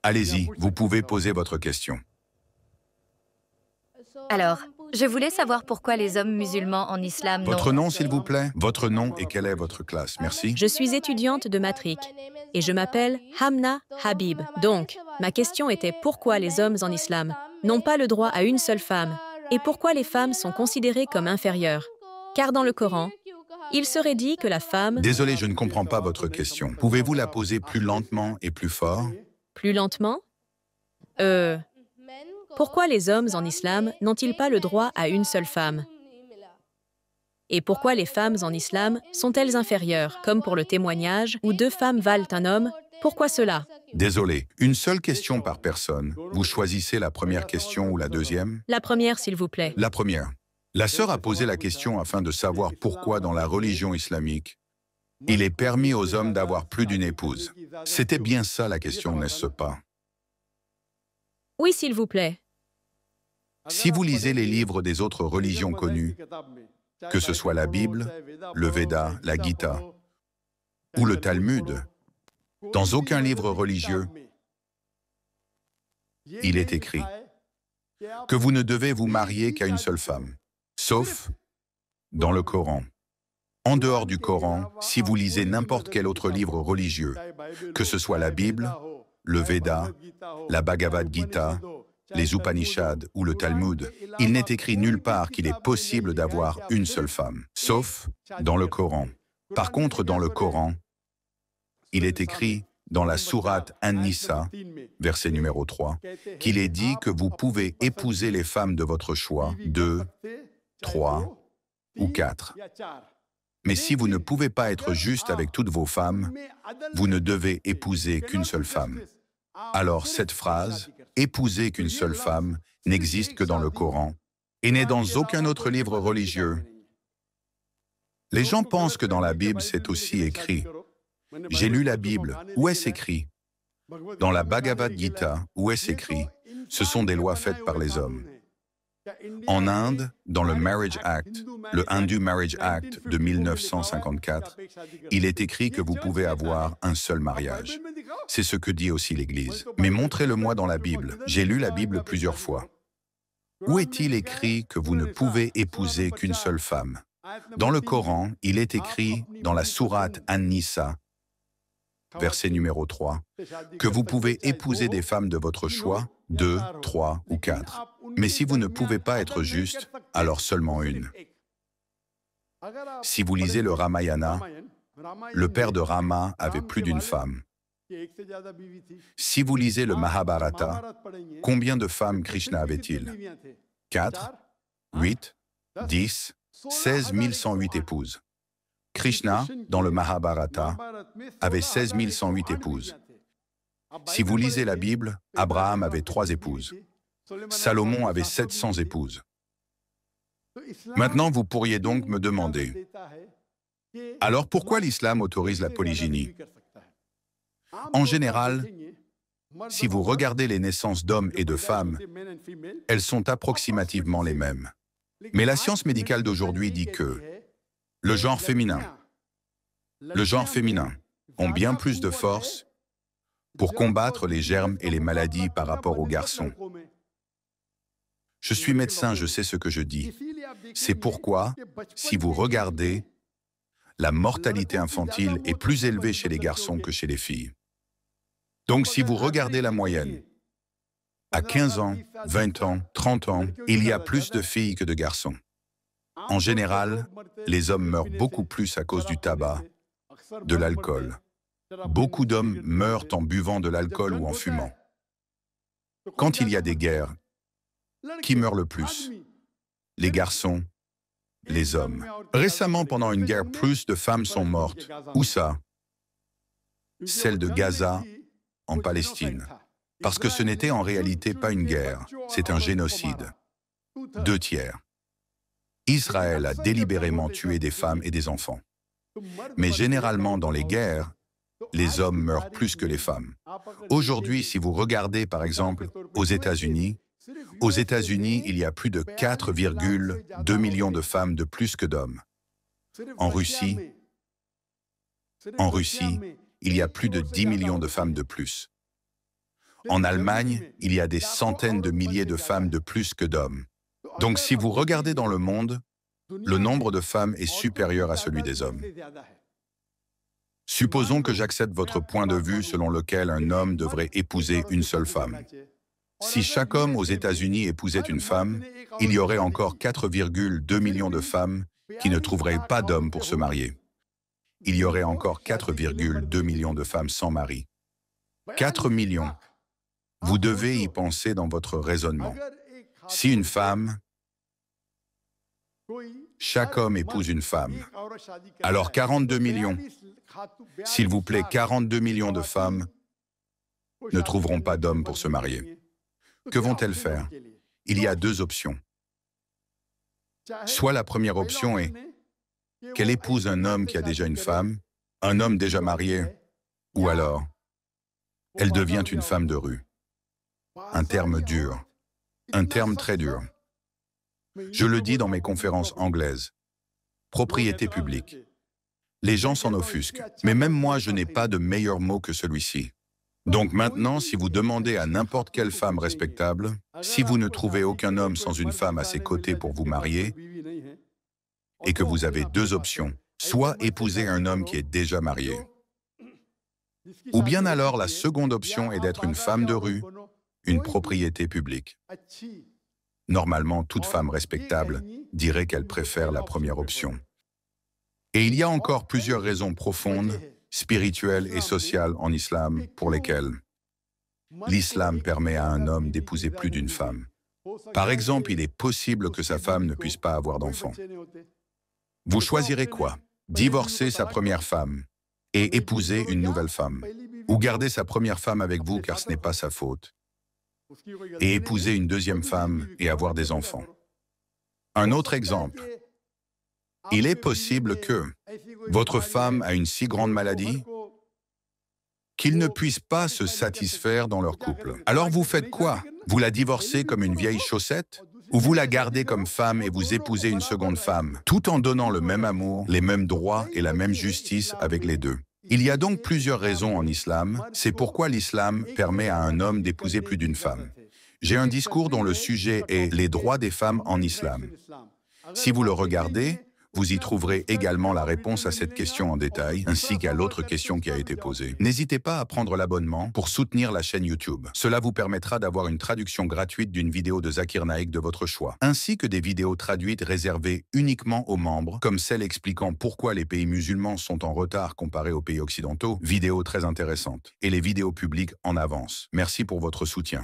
Allez-y, vous pouvez poser votre question. Alors, je voulais savoir pourquoi les hommes musulmans en islam n'ont... Votre nom, s'il vous plaît? Votre nom et quelle est votre classe? Merci. Je suis étudiante de matrique et je m'appelle Hamna Habib. Donc, ma question était pourquoi les hommes en islam n'ont pas le droit à une seule femme et pourquoi les femmes sont considérées comme inférieures. Car dans le Coran, il serait dit que la femme... Désolé, je ne comprends pas votre question. Pouvez-vous la poser plus lentement et plus fort? Plus lentement? Pourquoi les hommes en islam n'ont-ils pas le droit à une seule femme? Et pourquoi les femmes en islam sont-elles inférieures, comme pour le témoignage, où 2 femmes valent un homme? Pourquoi cela? Désolé, une seule question par personne. Vous choisissez la première question ou la deuxième? La première, s'il vous plaît. La première. La sœur a posé la question afin de savoir pourquoi dans la religion islamique, il est permis aux hommes d'avoir plus d'une épouse. C'était bien ça la question, n'est-ce pas? Oui, s'il vous plaît. Si vous lisez les livres des autres religions connues, que ce soit la Bible, le Veda, la Gita ou le Talmud, dans aucun livre religieux, il est écrit que vous ne devez vous marier qu'à une seule femme, sauf dans le Coran. En dehors du Coran, si vous lisez n'importe quel autre livre religieux, que ce soit la Bible, le Veda, la Bhagavad Gita, les Upanishads ou le Talmud, il n'est écrit nulle part qu'il est possible d'avoir une seule femme, sauf dans le Coran. Par contre, dans le Coran, il est écrit dans la sourate An-Nisa, verset numéro 3, qu'il est dit que vous pouvez épouser les femmes de votre choix, 2, 3 ou 4. Mais si vous ne pouvez pas être juste avec toutes vos femmes, vous ne devez épouser qu'une seule femme. Alors cette phrase, « épouser qu'une seule femme » n'existe que dans le Coran et n'est dans aucun autre livre religieux. Les gens pensent que dans la Bible, c'est aussi écrit. J'ai lu la Bible, où est-ce écrit? Dans la Bhagavad Gita, où est-ce écrit? Ce sont des lois faites par les hommes. En Inde, dans le Marriage Act, le Hindu Marriage Act de 1954, il est écrit que vous pouvez avoir un seul mariage. C'est ce que dit aussi l'Église. Mais montrez-le-moi dans la Bible. J'ai lu la Bible plusieurs fois. Où est-il écrit que vous ne pouvez épouser qu'une seule femme? Dans le Coran, il est écrit dans la sourate An-Nisa, verset numéro 3, que vous pouvez épouser des femmes de votre choix, 2, 3 ou 4. Mais si vous ne pouvez pas être juste, alors seulement une. Si vous lisez le Ramayana, le père de Rama avait plus d'une femme. Si vous lisez le Mahabharata, combien de femmes Krishna avait-il? 4, 8, 10, 16 108 épouses. Krishna, dans le Mahabharata, avait 16 108 épouses. Si vous lisez la Bible, Abraham avait 3 épouses. Salomon avait 700 épouses. Maintenant, vous pourriez donc me demander, alors pourquoi l'islam autorise la polygynie? En général, si vous regardez les naissances d'hommes et de femmes, elles sont approximativement les mêmes. Mais la science médicale d'aujourd'hui dit que le genre féminin ont bien plus de force pour combattre les germes et les maladies par rapport aux garçons. Je suis médecin, je sais ce que je dis. C'est pourquoi, si vous regardez, la mortalité infantile est plus élevée chez les garçons que chez les filles. Donc si vous regardez la moyenne, à 15 ans, 20 ans, 30 ans, il y a plus de filles que de garçons. En général, les hommes meurent beaucoup plus à cause du tabac, de l'alcool. Beaucoup d'hommes meurent en buvant de l'alcool ou en fumant. Quand il y a des guerres, qui meurt le plus? Les garçons, les hommes. Récemment, pendant une guerre, plus de femmes sont mortes. Où ça? Celle de Gaza, en Palestine. Parce que ce n'était en réalité pas une guerre, c'est un génocide. 2 tiers. Israël a délibérément tué des femmes et des enfants. Mais généralement, dans les guerres, les hommes meurent plus que les femmes. Aujourd'hui, si vous regardez, par exemple, aux États-Unis, il y a plus de 4,2 millions de femmes de plus que d'hommes. En Russie, il y a plus de 10 millions de femmes de plus. En Allemagne, il y a des centaines de milliers de femmes de plus que d'hommes. Donc si vous regardez dans le monde, le nombre de femmes est supérieur à celui des hommes. Supposons que j'accepte votre point de vue selon lequel un homme devrait épouser une seule femme. Si chaque homme aux États-Unis épousait une femme, il y aurait encore 4,2 millions de femmes qui ne trouveraient pas d'homme pour se marier. Il y aurait encore 4,2 millions de femmes sans mari. 4 millions. Vous devez y penser dans votre raisonnement. Si une femme, chaque homme épouse une femme, alors 42 millions. S'il vous plaît, 42 millions de femmes ne trouveront pas d'homme pour se marier. Que vont-elles faire? Il y a deux options. Soit la première option est qu'elle épouse un homme qui a déjà une femme, un homme déjà marié, ou alors elle devient une femme de rue. Un terme dur, un terme très dur. Je le dis dans mes conférences anglaises. Propriété publique. Les gens s'en offusquent, mais même moi, je n'ai pas de meilleur mot que celui-ci. Donc maintenant, si vous demandez à n'importe quelle femme respectable, si vous ne trouvez aucun homme sans une femme à ses côtés pour vous marier, et que vous avez deux options, soit épouser un homme qui est déjà marié, ou bien alors la seconde option est d'être une femme de rue, une propriété publique. Normalement, toute femme respectable dirait qu'elle préfère la première option. Et il y a encore plusieurs raisons profondes, spirituelles et sociales en islam pour lesquelles l'islam permet à un homme d'épouser plus d'une femme. Par exemple, il est possible que sa femme ne puisse pas avoir d'enfant. Vous choisirez quoi? Divorcer sa première femme et épouser une nouvelle femme, ou garder sa première femme avec vous car ce n'est pas sa faute, et épouser une deuxième femme et avoir des enfants. Un autre exemple. Il est possible que votre femme a une si grande maladie qu'ils ne puissent pas se satisfaire dans leur couple. Alors vous faites quoi? Vous la divorcez comme une vieille chaussette? Ou vous la gardez comme femme et vous épousez une seconde femme, tout en donnant le même amour, les mêmes droits et la même justice avec les deux? Il y a donc plusieurs raisons en islam, c'est pourquoi l'islam permet à un homme d'épouser plus d'une femme. J'ai un discours dont le sujet est « Les droits des femmes en islam ». Si vous le regardez, vous y trouverez également la réponse à cette question en détail, ainsi qu'à l'autre question qui a été posée. N'hésitez pas à prendre l'abonnement pour soutenir la chaîne YouTube. Cela vous permettra d'avoir une traduction gratuite d'une vidéo de Zakir Naik de votre choix, ainsi que des vidéos traduites réservées uniquement aux membres, comme celle expliquant pourquoi les pays musulmans sont en retard comparés aux pays occidentaux, vidéos très intéressantes, et les vidéos publiques en avance. Merci pour votre soutien.